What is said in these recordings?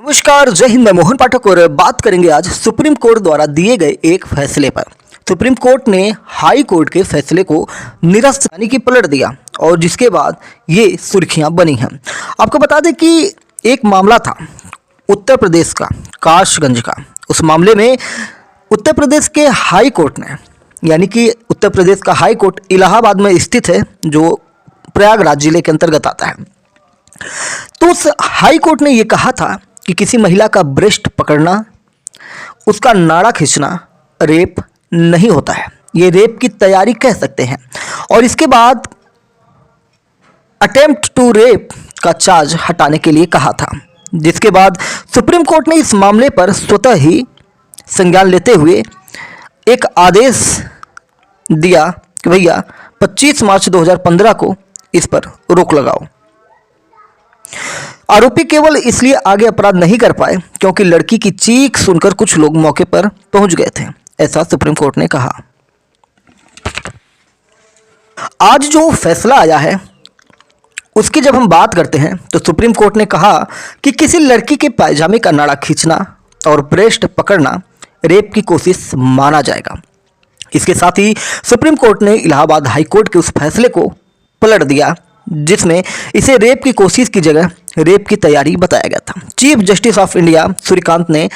नमस्कार, जय हिंद। मैं मोहन पाठक और बात करेंगे आज सुप्रीम कोर्ट द्वारा दिए गए एक फैसले पर। सुप्रीम कोर्ट ने हाई कोर्ट के फैसले को निरस्त यानी कि पलट दिया और जिसके बाद ये सुर्खियां बनी हैं। आपको बता दें कि एक मामला था उत्तर प्रदेश का, कासगंज का। उस मामले में उत्तर प्रदेश के हाई कोर्ट ने, यानी कि उत्तर प्रदेश का हाई कोर्ट इलाहाबाद में स्थित है, जो प्रयागराज जिले के अंतर्गत आता है। तो उस हाई कोर्ट ने यह कहा था कि किसी महिला का ब्रेस्ट पकड़ना, उसका नाड़ा खींचना रेप नहीं होता है। ये रेप की तैयारी कह सकते हैं। और इसके बाद अटेम्प्ट टू रेप का चार्ज हटाने के लिए कहा था, जिसके बाद सुप्रीम कोर्ट ने इस मामले पर स्वतः ही संज्ञान लेते हुए एक आदेश दिया कि भैया 25 मार्च 2015 को इस पर रोक लगाओ। आरोपी केवल इसलिए आगे अपराध नहीं कर पाए क्योंकि लड़की की चीख सुनकर कुछ लोग मौके पर पहुंच गए थे, ऐसा सुप्रीम कोर्ट ने कहा। आज जो फैसला आया है उसकी जब हम बात करते हैं तो सुप्रीम कोर्ट ने कहा कि किसी लड़की के पायजामे का नाड़ा खींचना और ब्रेस्ट पकड़ना रेप की कोशिश माना जाएगा। इसके साथ ही सुप्रीम कोर्ट ने इलाहाबाद हाई कोर्ट के उस फैसले को पलट दिया जिसमें इसे रेप की कोशिश की जगह रेप की तैयारी बताया गया था। Chief justice of India Suryakant ने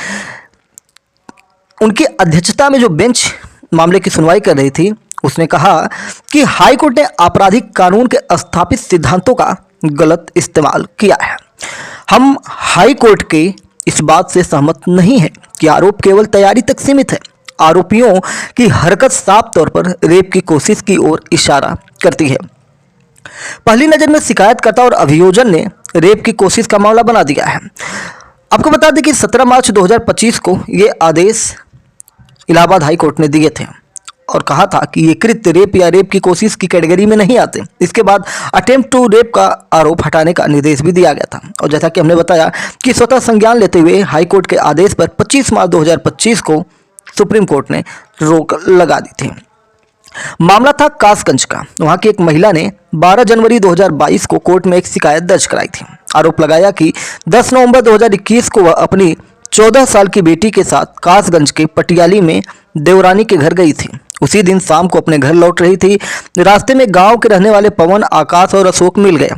उनकी अध्यक्षता में जो बेंच मामले की सुनवाई कर रही थी, उसने कहा कि हाई कोर्ट ने आपराधिक कानून के स्थापित सिद्धांतों का गलत इस्तेमाल किया है। हम हाई कोर्ट के इस बात से सहमत नहीं है कि आरोप केवल तैयारी तक सीमित है। आरोपियों की हरकत साफ तौर पर रेप की कोशिश की ओर इशारा करती है। पहली नजर में शिकायतकर्ता और अभियोजन ने रेप की कोशिश का मामला बना दिया है। आपको बता दें कि 17 मार्च 2025 को ये आदेश इलाहाबाद हाई कोर्ट ने दिए थे और कहा था कि ये कृत्य रेप या रेप की कोशिश की कैटेगरी में नहीं आते। इसके बाद अटेम्प्ट टू रेप का आरोप हटाने का निर्देश भी दिया गया था। और जैसा कि हमने बताया कि स्वतः संज्ञान लेते हुए हाई कोर्ट के आदेश पर 25 मार्च 2025 को सुप्रीम कोर्ट ने रोक लगा दी थी। मामला था कासगंज का। वहां की एक महिला ने 12 जनवरी 2022 को कोर्ट में एक शिकायत दर्ज कराई थी। आरोप लगाया कि 10 नवंबर 2021 को वह अपनी 14 साल की बेटी के साथ कासगंज के पटियाली में देवरानी के घर गई थी। उसी दिन शाम को अपने घर लौट रही थी। रास्ते में गांव के रहने वाले पवन, आकाश और अशोक मिल गए।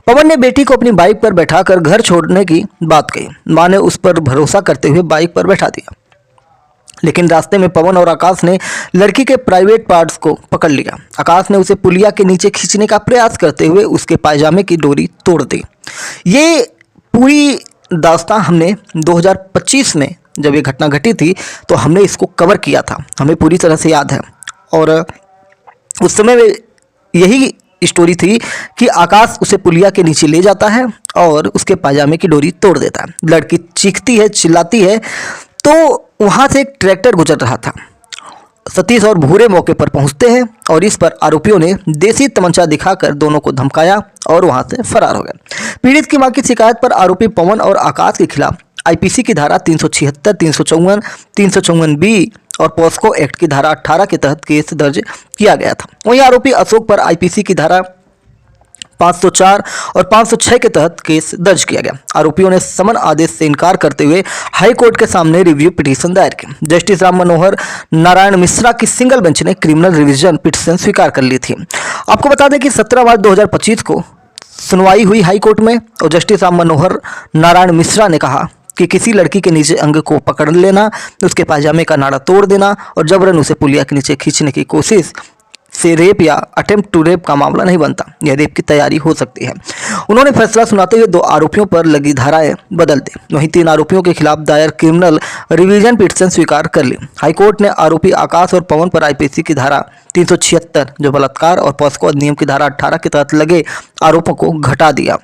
पवन ने बेटी को अपनी बाइक पर बैठाकर घर छोड़ने की बात कही। मां ने उस पर भरोसा करते हुए बाइक पर बैठा दिया, लेकिन रास्ते में पवन और आकाश ने लड़की के प्राइवेट पार्ट्स को पकड़ लिया। आकाश ने उसे पुलिया के नीचे खींचने का प्रयास करते हुए उसके पायजामे की डोरी तोड़ दी। ये पूरी दास्तां हमने 2025 में जब ये घटना घटी थी तो हमने इसको कवर किया था, हमें पूरी तरह से याद है। और उस समय यही स्टोरी थी कि आकाश उसे पुलिया के नीचे ले जाता है और उसके पायजामे की डोरी तोड़ देता है। लड़की चीखती है, चिल्लाती है, तो वहां से एक ट्रैक्टर गुजर रहा था। सतीश और भूरे मौके पर पहुंचते हैं और इस पर आरोपियों ने देसी तमंचा दिखाकर दोनों को धमकाया और वहां से फरार हो गए। पीड़ित की मां की शिकायत पर आरोपी पवन और आकाश के खिलाफ आईपीसी की धारा 376, 354, 354 बी और पॉस्को एक्ट की धारा 18 के तहत केस दर्ज किया गया था। वहीं आरोपी अशोक पर आईपीसी की धारा 504 और 506 के तहत केस दर्ज किया गया। आरोपियों ने समन आदेश से इनकार करते हुए हाई कोर्ट के सामने रिव्यू पिटीशन दायर की। जस्टिस राम मनोहर नारायण मिश्रा की सिंगल बेंच ने क्रिमिनल रिवीजन पिटीशन स्वीकार कर ली थी। आपको बता दें कि 17 मार्च 2025 को सुनवाई हुई हाई कोर्ट में और जस्टिस राम मनोहर नारायण मिश्रा ने कहा कि किसी लड़की के नीचे अंग को पकड़ लेना, उसके पायजामे का नाड़ा तोड़ देना और जबरन उसे पुलिया के नीचे खींचने की कोशिश से रेप या अटेम्प्ट टू रेप का मामला नहीं बनता। यह रेप की तैयारी हो सकती है। उन्होंने फैसला सुनाते हुए 2 आरोपियों पर लगी धाराएं बदल दी। वहीं 3 आरोपियों के खिलाफ दायर क्रिमिनल रिवीजन पिटीशन स्वीकार कर ली। हाईकोर्ट ने आरोपी आकाश और पवन पर आईपीसी की धारा 376 जो बलात्कार और पॉस्को अधिनियम की धारा 18 के तहत लगे आरोपों को घटा दिया।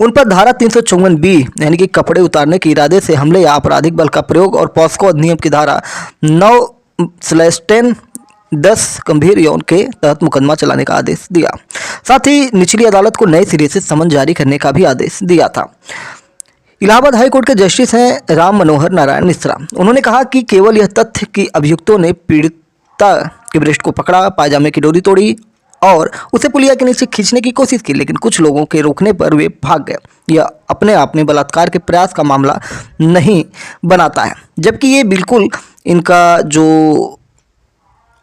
उन पर धारा 354 बी यानी कि कपड़े उतारने के इरादे से हमले या आपराधिक बल का प्रयोग और पॉस्को अधिनियम की धारा 9/10 गंभीर यौन के तहत मुकदमा चलाने का आदेश दिया। साथ ही निचली अदालत को नए सिरे से समन जारी करने का भी आदेश दिया था। इलाहाबाद हाई कोर्ट के जस्टिस हैं राम मनोहर नारायण मिश्रा। उन्होंने कहा कि केवल यह तथ्य कि अभियुक्तों ने पीड़िता के ब्रेस्ट को पकड़ा, पायजामे की डोरी तोड़ी और उसे पुलिया के नीचे खींचने की कोशिश की, लेकिन कुछ लोगों के रोकने पर वे भाग गए। यह अपने आप में बलात्कार के प्रयास का मामला नहीं बनाता है, जबकि ये बिल्कुल इनका जो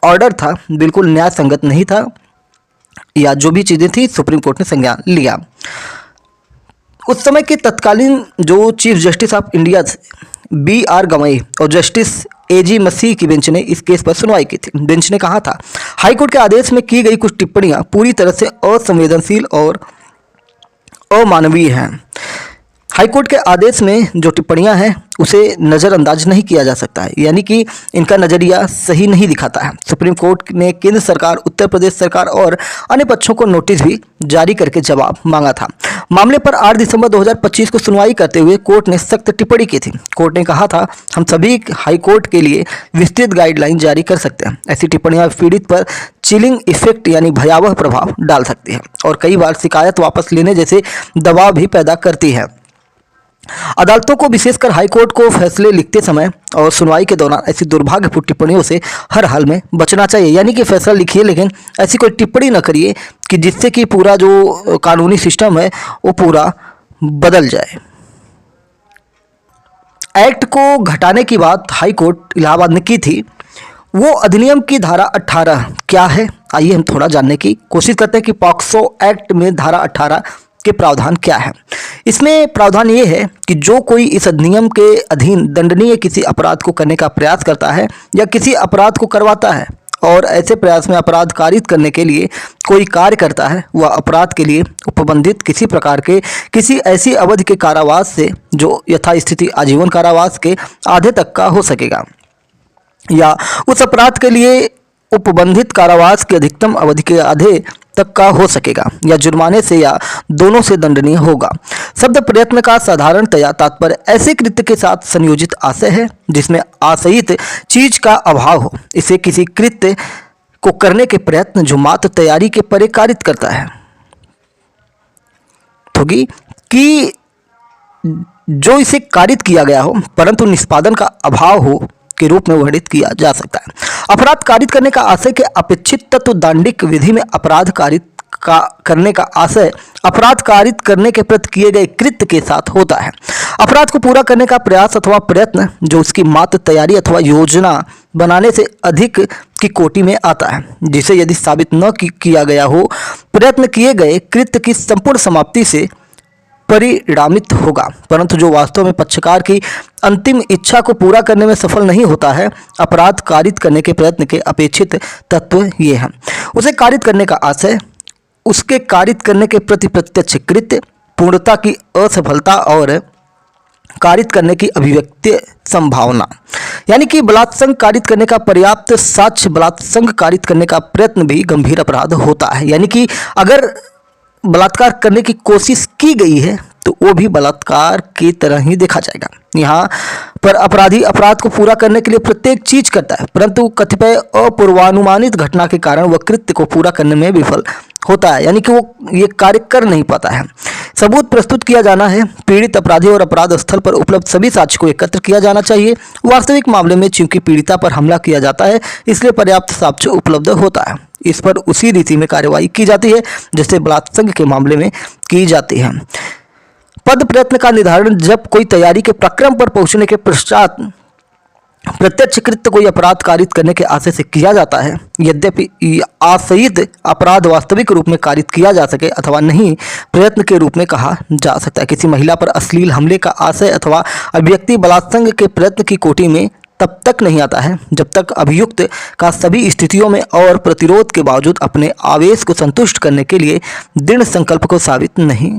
ऑर्डर था बिल्कुल न्याय संगत नहीं था, या जो भी चीज़ें थी सुप्रीम कोर्ट ने संज्ञान लिया। उस समय के तत्कालीन जो chief justice of India BR Gavai और जस्टिस AG मसीह की बेंच ने इस केस पर सुनवाई की थी। बेंच ने कहा था, हाईकोर्ट के आदेश में की गई कुछ टिप्पणियां पूरी तरह से असंवेदनशील और अमानवीय हैं। हाईकोर्ट के आदेश में जो टिप्पणियां हैं उसे नज़रअंदाज नहीं किया जा सकता है, यानी कि इनका नज़रिया सही नहीं दिखाता है। सुप्रीम कोर्ट ने केंद्र सरकार, उत्तर प्रदेश सरकार और अन्य पक्षों को नोटिस भी जारी करके जवाब मांगा था। मामले पर 8 दिसंबर 2025 को सुनवाई करते हुए कोर्ट ने सख्त टिप्पणी की थी। कोर्ट ने कहा था, हम सभी हाईकोर्ट के लिए विस्तृत गाइडलाइन जारी कर सकते हैं। ऐसी टिप्पणियां पीड़ित पर चिलिंग इफेक्ट यानी भयावह प्रभाव डाल सकती है और कई बार शिकायत वापस लेने जैसे दबाव भी पैदा करती है। अदालतों को, विशेषकर हाईकोर्ट को, फैसले लिखते समय और सुनवाई के दौरान ऐसी दुर्भाग्यपूर्ण टिप्पणियों से हर हाल में बचना चाहिए। यानी कि फैसला लिखिए लेकिन ऐसी कोई टिप्पणी न करिए कि जिससे कि पूरा जो कानूनी सिस्टम है वो पूरा बदल जाए। एक्ट को घटाने की बात हाईकोर्ट इलाहाबाद ने की थी। वो अधिनियम की धारा 18 क्या है, आइए हम थोड़ा जानने की कोशिश करते हैं कि पॉक्सो एक्ट में धारा 18 के प्रावधान क्या है। इसमें प्रावधान ये है कि जो कोई इस अधिनियम के अधीन दंडनीय किसी अपराध को करने का प्रयास करता है या किसी अपराध को करवाता है और ऐसे प्रयास में अपराध कारित करने के लिए कोई कार्य करता है, वह अपराध के लिए उपबंधित किसी प्रकार के किसी ऐसी अवधि के कारावास से जो यथास्थिति आजीवन कारावास के आधे तक का हो सकेगा, या उस अपराध के लिए उपबंधित कारावास की अधिकतम अवधि के आधे तक का हो सकेगा, या जुर्माने से या दोनों से दंडनीय होगा। शब्द प्रयत्न का साधारणतया तात्पर्य ऐसे कृत्य के साथ संयोजित आशय है जिसमें आशयित चीज का अभाव हो। इसे किसी कृत्य को करने के प्रयत्न जो मात्र तैयारी के परे कारित करता है होगी कि जो इसे कारित किया गया हो परंतु निष्पादन का अभाव हो के रूप में वर्णित किया जा सकता है। अपराध कारित करने का आशय के अपेक्षित तत्व दांडिक विधि में अपराध कारित करने का आशय अपराध कारित करने के प्रति किए गए कृत्य के साथ होता है। अपराध को पूरा करने का प्रयास अथवा प्रयत्न जो उसकी मात्र तैयारी अथवा योजना बनाने से अधिक की कोटि में आता है, जिसे यदि साबित न किया गया हो प्रयत्न किए गए कृत्य की संपूर्ण समाप्ति से परिणामित होगा, परंतु जो वास्तव में पक्षकार की अंतिम इच्छा को पूरा करने में सफल नहीं होता है। अपराध कारित करने के प्रयत्न के अपेक्षित तत्व ये हैं। उसे कारित करने का आशय, उसके कारित करने के प्रति प्रत्यक्ष कृत्य, पूर्णता की असफलता और कारित करने की अभिव्यक्ति संभावना। यानी कि बलात्संग कारित करने का पर्याप्त साक्ष्य बलात्संग कारित करने का प्रयत्न भी गंभीर अपराध होता है। यानी कि अगर बलात्कार करने की कोशिश की गई है तो वो भी बलात्कार की तरह ही देखा जाएगा। यहाँ पर अपराधी अपराध को पूरा करने के लिए प्रत्येक चीज करता है, परंतु कतिपय अपूर्वानुमानित घटना के कारण वह कृत्य को पूरा करने में विफल होता है, यानी कि वो ये कार्य कर नहीं पाता है। सबूत प्रस्तुत किया जाना है। पीड़ित अपराधी और अपराध स्थल पर उपलब्ध सभी साक्ष्य को एकत्र किया जाना चाहिए। वास्तविक मामले में चूंकि पीड़िता पर हमला किया जाता है इसलिए पर्याप्त साक्ष्य उपलब्ध होता है। इस पर उसी रीति में कार्यवाही की जाती है जैसे बलात्संग के मामले में की जाती है। पद प्रयत्न का निर्धारण जब कोई तैयारी के प्रक्रम पर पहुंचने के पश्चात प्रत्यक्ष कृत्य कोई अपराध कारित करने के आशय से किया जाता है, यद्यपि आशयित अपराध वास्तविक रूप में कारित किया जा सके अथवा नहीं, प्रयत्न के रूप में कहा जा सकता है। किसी महिला पर अश्लील हमले का आशय अथवा अभिव्यक्ति बलात्संग के प्रयत्न की कोटि में तब तक नहीं आता है जब तक अभियुक्त का सभी स्थितियों में और प्रतिरोध के बावजूद अपने आवेश को संतुष्ट करने के लिए दृढ़ संकल्प को साबित नहीं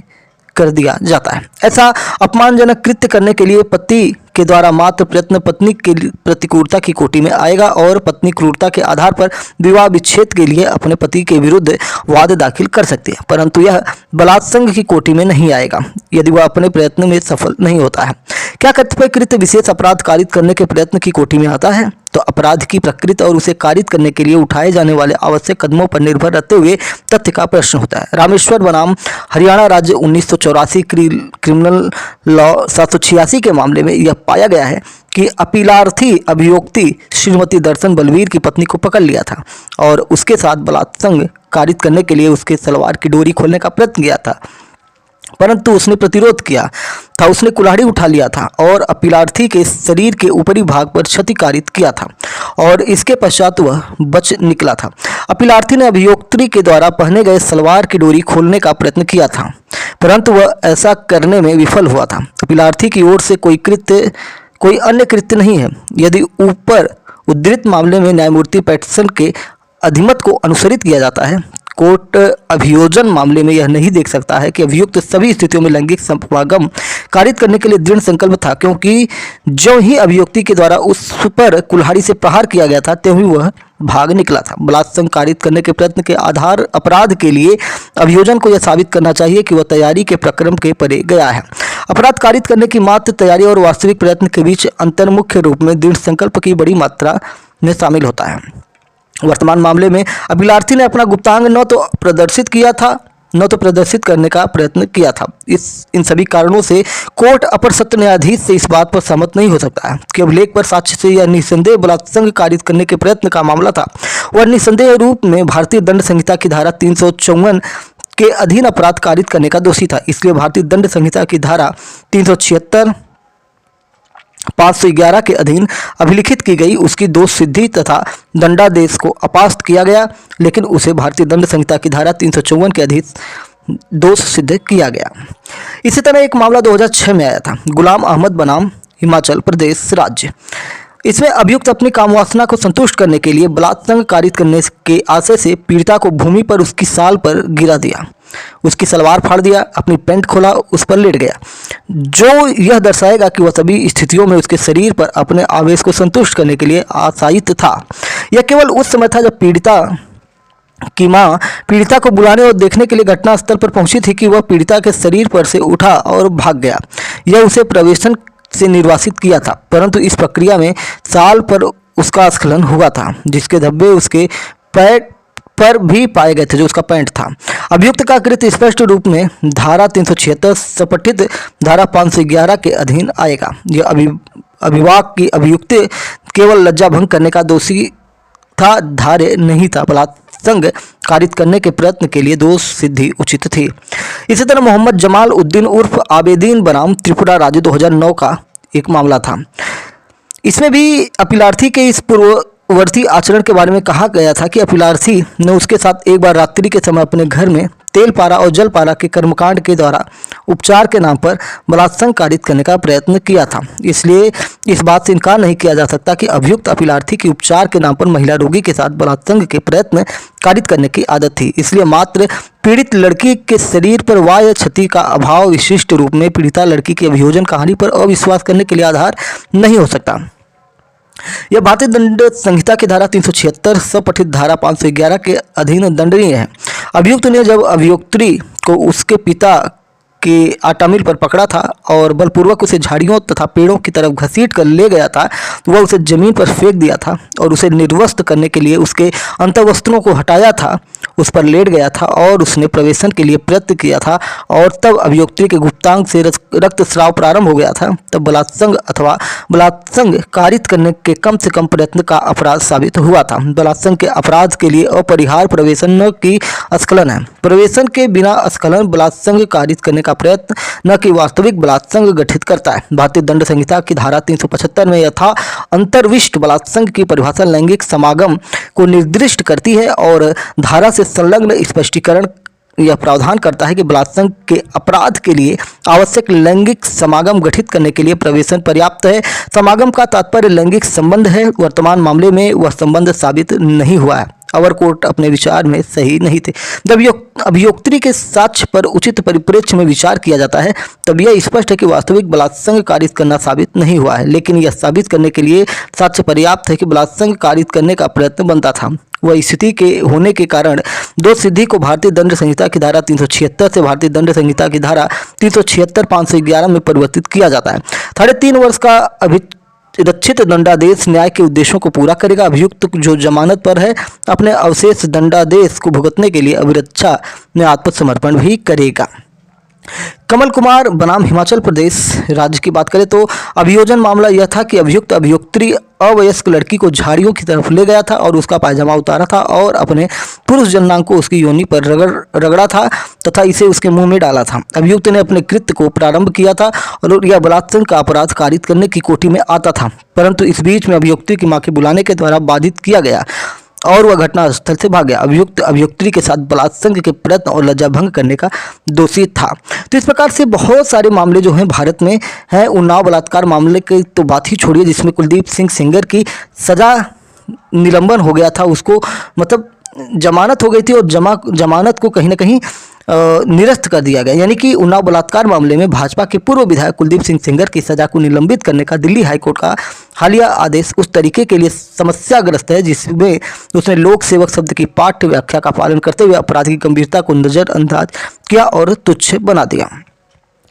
कर दिया जाता है। ऐसा अपमानजनक कृत्य करने के लिए पति के द्वारा मात्र प्रयत्न पत्नी के प्रतिकूलता की कोटि में आएगा और पत्नी क्रूरता के आधार पर विवाह विच्छेद के लिए अपने पति के विरुद्ध वाद दाखिल कर सकती है, परंतु यह बलात्संग की कोटि में नहीं आएगा यदि वह अपने प्रयत्न में सफल नहीं होता है। क्या कतिपय कृत्य विशेष अपराध कारित करने के प्रयत्न की कोटि में आता है? तो अपराध की प्रकृति और उसे कारित करने के लिए उठाए जाने वाले आवश्यक कदमों पर निर्भर रहते हुए तथ्य का प्रश्न होता है। रामेश्वर बनाम हरियाणा राज्य 1984 क्रिमिनल लॉ 786 के मामले में यह पाया गया है कि अपीलार्थी अभियोक्ति श्रीमती दर्शन बलवीर की पत्नी को पकड़ लिया था और उसके साथ बलात्संग कारित करने के लिए उसके सलवार की डोरी खोलने का प्रयत्न किया था, परंतु उसने प्रतिरोध किया था। उसने कुल्हाड़ी उठा लिया था और अपीलार्थी के शरीर के ऊपरी भाग पर क्षति कारित किया था और इसके पश्चात वह बच निकला था। अपीलार्थी ने अभियोक्त्री के द्वारा पहने गए सलवार की डोरी खोलने का प्रयत्न किया था, परंतु वह ऐसा करने में विफल हुआ था। अपीलार्थी की ओर से कोई अन्य कृत्य नहीं है। यदि ऊपर उद्धृत मामले में न्यायमूर्ति पैटसन के अधिमत को अनुसरित किया जाता है, कोर्ट अभियोजन मामले में यह नहीं देख सकता है कि अभियुक्त सभी स्थितियों में लैंगिक समागम कारित करने के लिए दृढ़ संकल्प था, क्योंकि जो ही अभियुक्ति के द्वारा उस पर कुल्हाड़ी से प्रहार किया गया था त्यों ही वह भाग निकला था। बलात्संग कारित करने के प्रयत्न के आधार अपराध के लिए अभियोजन को यह साबित करना चाहिए कि वह तैयारी के प्रक्रम के परे गया है। अपराध कारित करने की मात्र तैयारी और वास्तविक प्रयत्न के बीच अंतर मुख्य रूप में दृढ़ संकल्प की बड़ी मात्रा में शामिल होता है। वर्तमान मामले में अपीलार्थी ने अपना गुप्तांग न तो प्रदर्शित करने का प्रयत्न किया था। इन सभी कारणों से कोर्ट अपर सत्र न्यायाधीश से इस बात पर सहमत नहीं हो सकता है कि अभिलेख पर साक्ष्य से यह निसंदेह बलात्संग कारित करने के प्रयत्न का मामला था। वह निसंदेह रूप में भारतीय दंड संहिता की धारा 354 के अधीन अपराध कारित करने का दोषी था। इसलिए भारतीय दंड संहिता की धारा 376, 511 के अधीन अभिलिखित की गई उसकी दोष सिद्धि तथा दंडादेश को अपास्त किया गया, लेकिन उसे भारतीय दंड संहिता की धारा 354 के अधीन दोष सिद्ध किया गया। इसी तरह एक मामला 2006 में आया था, गुलाम अहमद बनाम हिमाचल प्रदेश राज्य। इसमें अभियुक्त अपनी कामवासना को संतुष्ट करने के लिए बलात्संग कारित करने के आशय से पीड़िता को भूमि पर उसकी साल पर गिरा दिया, उसकी सलवार फाड़ दिया, अपनी पैंट खोला, उस पर लेट गया, जो यह दर्शाएगा कि वह सभी स्थितियों में उसके शरीर पर अपने आवेश को संतुष्ट करने के लिए आशायित था। यह केवल उस समय था जब पीड़िता की मां पीड़िता को बुलाने और देखने के लिए घटनास्थल पर पहुंची थी कि वह पीड़िता के शरीर पर से उठा और भाग गया। यह उसे प्रवेशन से निर्वासित किया था, परंतु इस प्रक्रिया में साल पर उसका स्खलन हुआ था, जिसके धब्बे उसके पैर पर भी पाए गए थे, जो उसका पैंट था। अभियुक्त का कृत्य स्पष्ट रूप में धारा 376 सपठित धारा 511 के अधीन आएगा। यह अभिवाक की अभियुक्त केवल लज्जा भंग करने का दोषी था, धार्य नहीं था। बलात्संग कारित करने के प्रयत्न के लिए दोष सिद्धि उचित थी। इसी तरह मोहम्मद जमाल उद्दीन उर्फ आबेदीन बनाम त्रिपुरा राज्य 2009 का एक मामला था। इसमें भी अपीलार्थी के इस पूर्ववर्ती आचरण के बारे में कहा गया था कि अपीलार्थी ने उसके साथ एक बार रात्रि के समय अपने घर में तेल पारा और जल पारा के कर्मकांड के द्वारा उपचार के नाम पर बलात्संग कारित करने का प्रयत्न किया था। इसलिए इस बात से इनकार नहीं किया जा सकता कि अभियुक्त अपीलार्थी की उपचार के नाम पर महिला रोगी के साथ बलात्संग के प्रयत्न कारित करने की आदत थी। इसलिए मात्र पीड़ित लड़की के शरीर पर वाह्य क्षति का अभाव विशिष्ट रूप में पीड़िता लड़की की अभियोजन कहानी पर अविश्वास करने के लिए आधार नहीं हो सकता। यह भारतीय दंड संहिता की धारा 376 सपठित धारा 511 के अधीन दंडनीय है। अभियुक्त ने जब अभियोक्त्री को उसके पिता के आटा मिल पर पकड़ा था और बलपूर्वक उसे झाड़ियों तथा पेड़ों की तरफ घसीट कर ले गया था, वह उसे जमीन पर फेंक दिया था और उसे निर्वस्त्र करने के लिए उसके अंतर्वस्त्रों को हटाया था, उस पर लेट गया था और उसने प्रवेशन के लिए प्रयत्न किया था और तब अभियोक्त्री के गुप्तांग से रक्तस्राव प्रारंभ हो गया था, तब बलात्संग कारित करने के कम से कम प्रयत्न का अपराध साबित हुआ था। बलात्संग के अपराध के लिए अपरिहार्य प्रवेशन न कि स्खलन है। प्रवेशन के बिना स्खलन बलात्संग कारित करने का प्रयत्न न कि वास्तविक बलात्संग गठित करता है। भारतीय दंड संहिता की धारा 375 में यथा अंतर्विष्ट बलात्संग की परिभाषा लैंगिक समागम को निर्दिष्ट करती है और धारा से संलग्न स्पष्टीकरण यह प्रावधान करता है कि बलात्संग के अपराध के लिए आवश्यक लैंगिक समागम गठित करने के लिए प्रवेशन पर्याप्त है। समागम का तात्पर्य लैंगिक संबंध है। वर्तमान मामले में वह संबंध साबित नहीं हुआ है। अवर कोर्ट अपने विचार में सही नहीं थे। जब अभियोक्त्री के साक्ष्य पर उचित परिप्रेक्ष्य में विचार किया जाता है तब यह स्पष्ट है कि वास्तविक बलात्संग कारित करना साबित नहीं हुआ है, लेकिन यह साबित करने के लिए साक्ष्य पर्याप्त है कि बलात्संग कारित करने का प्रयत्न बनता था। वह स्थिति के होने के कारण दोष सिद्धि को भारतीय दंड संहिता की धारा 376 से भारतीय दंड संहिता की धारा 376 511 में परिवर्तित किया जाता है। 3.5 वर्ष का रक्षित दंडादेश न्याय के उद्देश्यों को पूरा करेगा। अभियुक्त जो जमानत पर है अपने अवशेष दंडादेश को भुगतने के लिए अभिरक्षा में आत्मसमर्पण भी करेगा। कमल कुमार बनाम हिमाचल प्रदेश राज्य की बात करें तो अभियोजन मामला यह था कि अभियुक्त अभियुक्त्री अवयस्क लड़की को झाड़ियों की तरफ ले गया था और उसका पायजामा उतारा था और अपने पुरुष जननांग को उसकी योनि पर रगड़ा था तथा इसे उसके मुंह में डाला था। अभियुक्त ने अपने कृत्य को प्रारंभ किया था और यह बलात्कार का अपराध कारित करने की कोटि में आता था, परंतु इस बीच में अभियुक्ती की मां के बुलाने के द्वारा बाधित किया गया और वह घटनास्थल से भाग गया। अभियुक्त अभियुक्त्री के साथ बलात्संग के प्रयत्न और लज्जा भंग करने का दोषी था। तो इस प्रकार से बहुत सारे मामले जो हैं भारत में हैं। उन्नाव बलात्कार मामले की तो बात ही छोड़िए, जिसमें कुलदीप सिंह सेंगर की सजा निलंबन हो गया था, उसको मतलब जमानत हो गई थी और जमानत को कहीं ना कहीं निरस्त कर दिया गया। यानी कि उन्नाव बलात्कार मामले में भाजपा के पूर्व विधायक कुलदीप सिंह सेंगर की सजा को निलंबित करने का दिल्ली हाईकोर्ट का हालिया आदेश उस तरीके के लिए समस्याग्रस्त है जिसमें उसने लोक सेवक शब्द की पाठ्य व्याख्या का पालन करते हुए अपराध की गंभीरता को नजरअंदाज किया और तुच्छ बना दिया।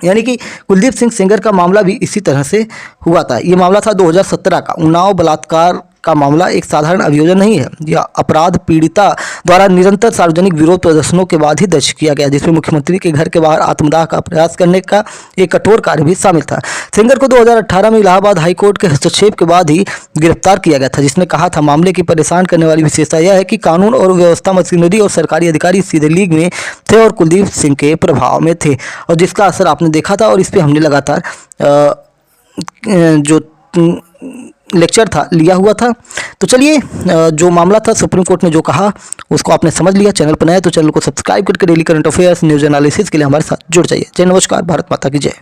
यानी कि कुलदीप सिंह सेंगर का मामला भी इसी तरह से हुआ था। ये मामला था 2017 का। उन्नाव बलात्कार का मामला एक साधारण अभियोजन नहीं है। यह अपराध पीड़िता द्वारा निरंतर सार्वजनिक विरोध प्रदर्शनों के बाद ही दर्ज किया गया, जिसमें मुख्यमंत्री के घर के बाहर आत्मदाह का प्रयास करने का एक कठोर कार्य भी शामिल था। सेंगर को 2018 में इलाहाबाद हाईकोर्ट के हस्तक्षेप के बाद ही गिरफ्तार किया गया था, जिसने कहा था मामले की परेशान करने वाली विशेषता यह है कि कानून और व्यवस्था मशीनरी और सरकारी अधिकारी सीधे लीग में थे और कुलदीप सिंह के प्रभाव में थे और जिसका असर आपने देखा था और इस पर हमने लगातार जो लेक्चर था लिया हुआ था। तो चलिए, जो मामला था सुप्रीम कोर्ट ने जो कहा उसको आपने समझ लिया। चैनल पर नए तो चैनल को सब्सक्राइब करके daily current affairs news analysis के लिए हमारे साथ जुड़ जाइए। जय नमस्कार, भारत माता की जय।